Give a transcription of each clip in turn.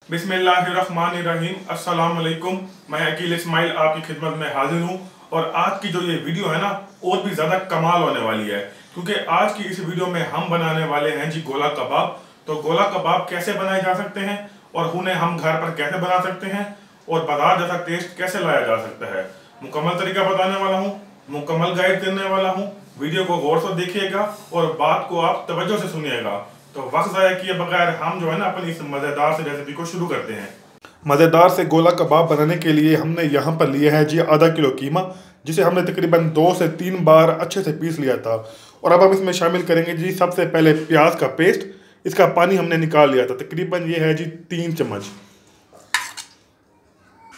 बिस्मिल्लाहिर्रहमानिर्रहीम। अस्सलाम वालेकुम। मैं अकील इस्माइल आपकी खिदमत में हाजिर हूँ। और आज की जो ये वीडियो है ना, और भी ज़्यादा कमाल होने वाली है, क्योंकि आज की इस वीडियो में हम बनाने वाले हैं जी गोला कबाब। तो गोला कबाब कैसे बनाए जा सकते हैं और उन्हें हम घर पर कैसे बना सकते हैं और बाजार जैसा टेस्ट कैसे लाया जा सकता है, मुकम्मल तरीका बताने वाला हूँ, मुकम्मल गाइड करने वाला हूँ। वीडियो को गौर से देखिएगा और बात को आप तवज्जो से सुनिएगा। तो वक्त ज़ाया किए बगैर हम जो है ना अपनी इस मज़ेदार से रेसिपी को शुरू करते हैं। मज़ेदार से गोला कबाब बनाने के लिए हमने यहाँ पर लिया है जी आधा किलो कीमा, जिसे हमने तकरीबन 2 से 3 बार अच्छे से पीस लिया था। और अब हम इसमें शामिल करेंगे जी सबसे पहले प्याज का पेस्ट। इसका पानी हमने निकाल लिया था, तकरीबन ये है जी 3 चम्मच।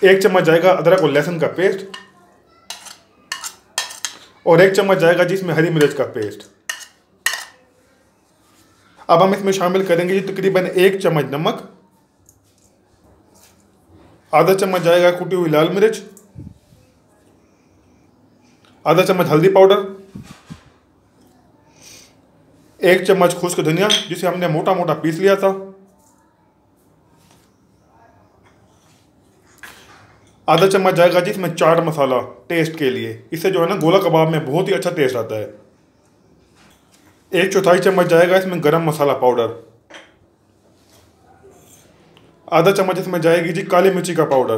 1 चम्मच जाएगा अदरक और लहसुन का पेस्ट और 1 चम्मच जाएगा जी इसमें हरी मिर्च का पेस्ट। अब हम इसमें शामिल करेंगे जी तकरीबन 1 चम्मच नमक, आधा चम्मच जाएगा कुटी हुई लाल मिर्च, आधा चम्मच हल्दी पाउडर, 1 चम्मच खुश्क धनिया जिसे हमने मोटा मोटा पीस लिया था, आधा चम्मच जाएगा जी इसमें चाट मसाला टेस्ट के लिए। इससे जो है ना गोला कबाब में बहुत ही अच्छा टेस्ट आता है। 1/4 चम्मच जाएगा इसमें गरम मसाला पाउडर, आधा चम्मच इसमें जाएगी जी काली मिर्ची का पाउडर,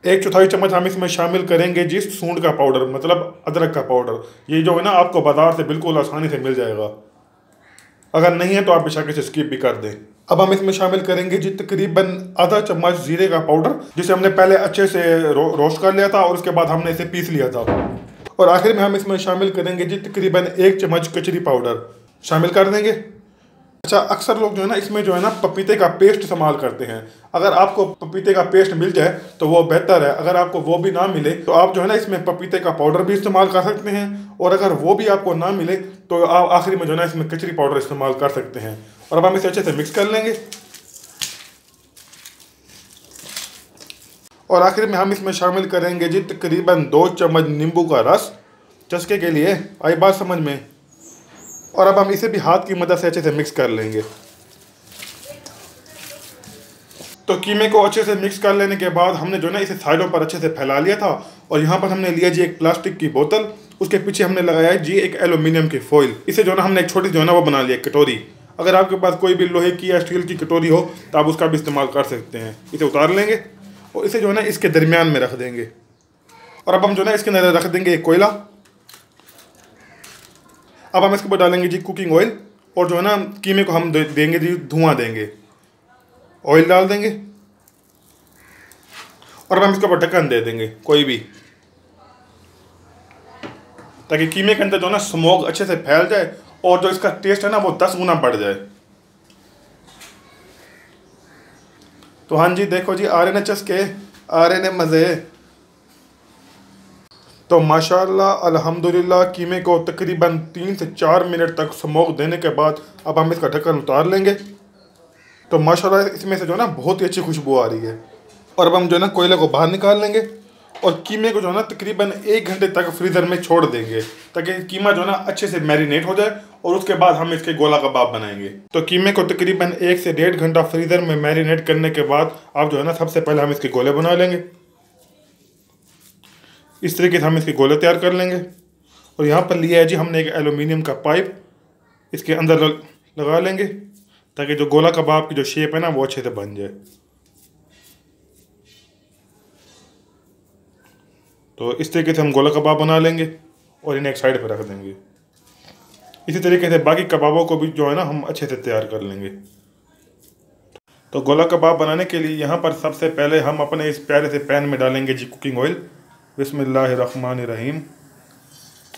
1/4 चम्मच हम इसमें शामिल करेंगे जी सूंड का पाउडर, मतलब अदरक का पाउडर। ये जो है ना आपको बाजार से बिल्कुल आसानी से मिल जाएगा, अगर नहीं है तो आप बेशक इसे स्किप भी कर दें। अब हम इसमें शामिल करेंगे जी तकरीबन आधा चम्मच जीरे का पाउडर, जिसे हमने पहले अच्छे से रोस्ट कर लिया था और उसके बाद हमने इसे पीस लिया था। और आखिर में हम इसमें शामिल करेंगे जी तकरीबन 1 चम्मच कचरी पाउडर शामिल कर देंगे। अच्छा, अक्सर लोग जो है ना इसमें जो है ना पपीते का पेस्ट इस्तेमाल करते हैं। अगर आपको पपीते का पेस्ट मिल जाए तो वो बेहतर है। अगर आपको वो भी ना मिले तो आप जो है ना इसमें पपीते का पाउडर भी इस्तेमाल कर सकते हैं। और अगर वो भी आपको ना मिले तो आप आखिरी में जो है ना इसमें कचरी पाउडर इस्तेमाल कर सकते हैं। और अब हम इसे अच्छे से मिक्स कर लेंगे। और आखिर में हम इसमें शामिल करेंगे जी तकरीबन 2 चम्मच नींबू का रस, चस्के के लिए। आई बात समझ में? और अब हम इसे भी हाथ की मदद से अच्छे से मिक्स कर लेंगे। तो कीमे को अच्छे से मिक्स कर लेने के बाद हमने जो है ना इसे साइडों पर अच्छे से फैला लिया था। और यहाँ पर हमने लिया जी एक प्लास्टिक की बोतल, उसके पीछे हमने लगाया है जी एक एल्यूमिनियम की फॉइल। इसे जो है ना हमने एक छोटी जो है ना वो बना लिया कटोरी। अगर आपके पास कोई भी लोहे की या स्टील की कटोरी हो तो आप उसका भी इस्तेमाल कर सकते हैं। इसे उतार लेंगे और इसे जो है ना इसके दरमियान में रख देंगे। और अब हम जो है ना इसके अंदर रख देंगे एक कोयला। अब हम इसके ऊपर डालेंगे जी कुकिंग ऑयल और जो है ना कीमे को हम देंगे जी धुआं देंगे। ऑयल डाल देंगे और अब हम इसके ऊपर ढक्कन दे देंगे कोई भी, ताकि कीमे के अंदर जो है ना स्मोक अच्छे से फैल जाए और जो इसका टेस्ट है ना वो 10 गुना बढ़ जाए। तो हाँ जी, देखो जी आ रहे ने चस्के, आ रहे ने मज़े। तो माशाल्लाह अल्हम्दुलिल्लाह कीमे को तकरीबन 3 से 4 मिनट तक स्मोक देने के बाद अब हम इसका ढक्कन उतार लेंगे। तो माशाल्लाह इसमें से जो है ना बहुत ही अच्छी खुशबू आ रही है। और अब हम जो है ना कोयले को बाहर निकाल लेंगे और कीमे को जो है ना तकरीबन 1 घंटे तक फ्रीज़र में छोड़ देंगे, ताकि कीमा जो है ना अच्छे से मैरिनेट हो जाए और उसके बाद हम इसके गोला कबाब बनाएंगे। तो कीमे को तकरीबन 1 से 1.5 घंटा फ्रीज़र में मैरिनेट करने के बाद अब जो है ना सबसे पहले हम इसके गोले बना लेंगे। इस तरीके से हम इसके गोले तैयार कर लेंगे। और यहाँ पर लिया है जी हमने एक एल्यूमिनियम का पाइप, इसके अंदर लगा लेंगे ताकि जो गोला कबाब की जो शेप है ना वो अच्छे से बन जाए। तो इस तरीके से हम गोला कबाब बना लेंगे और इन्हें एक साइड पर रख देंगे। इसी तरीके से बाकी कबाबों को भी जो है ना हम अच्छे से तैयार कर लेंगे। तो गोला कबाब बनाने के लिए यहाँ पर सबसे पहले हम अपने इस प्यारे से पैन में डालेंगे जी कुकिंग ऑयल। बिस्मिल्लाहिर्रहमानिर्रहीम।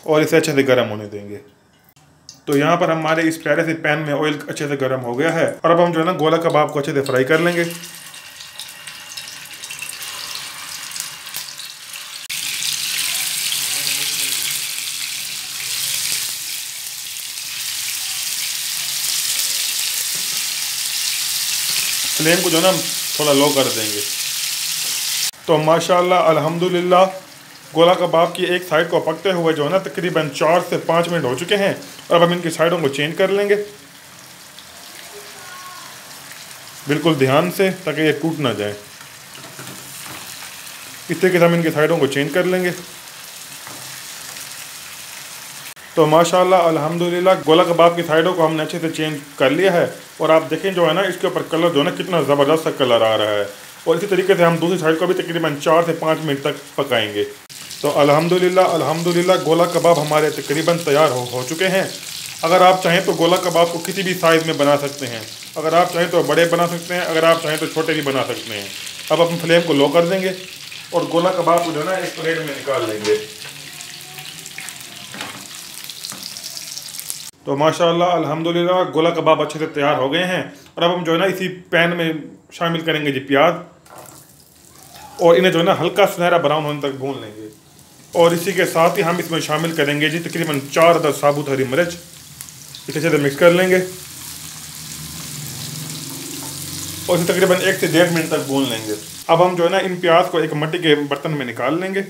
और इसे अच्छे से गर्म होने देंगे। तो यहाँ पर हमारे इस प्यारे से पैन में ऑयल अच्छे से गर्म हो गया है। और अब हम जो है ना गोला कबाब को अच्छे से फ्राई कर लेंगे। फ्लेम को जो है ना थोड़ा लो कर देंगे। तो माशाल्लाह अल्हम्दुलिल्लाह गोला कबाब की एक साइड को पकते हुए जो है ना तकरीबन 4 से 5 मिनट हो चुके हैं। और अब हम इनकी साइडों को चेंज कर लेंगे। बिल्कुल ध्यान से, ताकि ये टूट ना जाए। इस तरीके से हम इनके साइडों को चेंज कर लेंगे। तो माशाल्लाह अल्हम्दुलिल्लाह गोला कबाब की साइडों को हमने अच्छे से चेंज कर लिया है। और आप देखें जो है ना, इसके ऊपर कलर जो है ना कितना ज़बरदस्त सा कलर आ रहा है। और इसी तरीके से हम दूसरी साइड को भी तकरीबन 4 से 5 मिनट तक पकाएंगे। तो अल्हम्दुलिल्लाह गोला कबाब हमारे तकरीबन तैयार हो चुके हैं। अगर आप चाहें तो गोला कबाब को किसी भी साइज़ में बना सकते हैं। अगर आप चाहें तो बड़े बना सकते हैं, अगर आप चाहें तो छोटे भी बना सकते हैं। अब अपनी फ्लेम को लो कर देंगे और गोला कबाब को जो है ना एक प्लेट में निकाल लेंगे। तो माशाल्लाह अल्हम्दुलिल्लाह गोला कबाब अच्छे से तैयार हो गए हैं। और अब हम जो है ना इसी पैन में शामिल करेंगे जी प्याज, और इन्हें जो है ना हल्का सुनहरा ब्राउन होने तक भून लेंगे। और इसी के साथ ही हम इसमें शामिल करेंगे जी तकरीबन 4 अदद साबुत हरी मिर्च। इसे अच्छे से मिक्स कर लेंगे और इसे तकरीबन 1 से 1.5 मिनट तक भून लेंगे। अब हम जो है ना इन प्याज को एक मिट्टी के बर्तन में निकाल लेंगे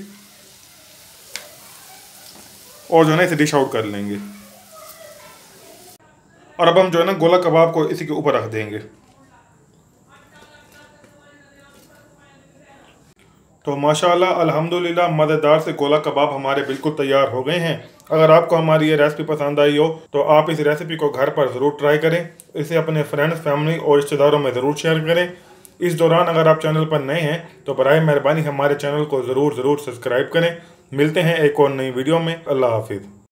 और जो है ना इसे डिश आउट कर लेंगे। और अब हम जो है ना गोला कबाब को इसी के ऊपर रख देंगे। तो माशाल्लाह अल्हम्दुलिल्लाह मज़ेदार से गोला कबाब हमारे बिल्कुल तैयार हो गए हैं। अगर आपको हमारी ये रेसिपी पसंद आई हो तो आप इस रेसिपी को घर पर ज़रूर ट्राई करें। इसे अपने फ्रेंड्स, फैमिली और रिश्तेदारों में ज़रूर शेयर करें। इस दौरान अगर आप चैनल पर नए हैं तो बराए मेहरबानी हमारे चैनल को ज़रूर सब्सक्राइब करें। मिलते हैं एक और नई वीडियो में। अल्लाह हाफिज़।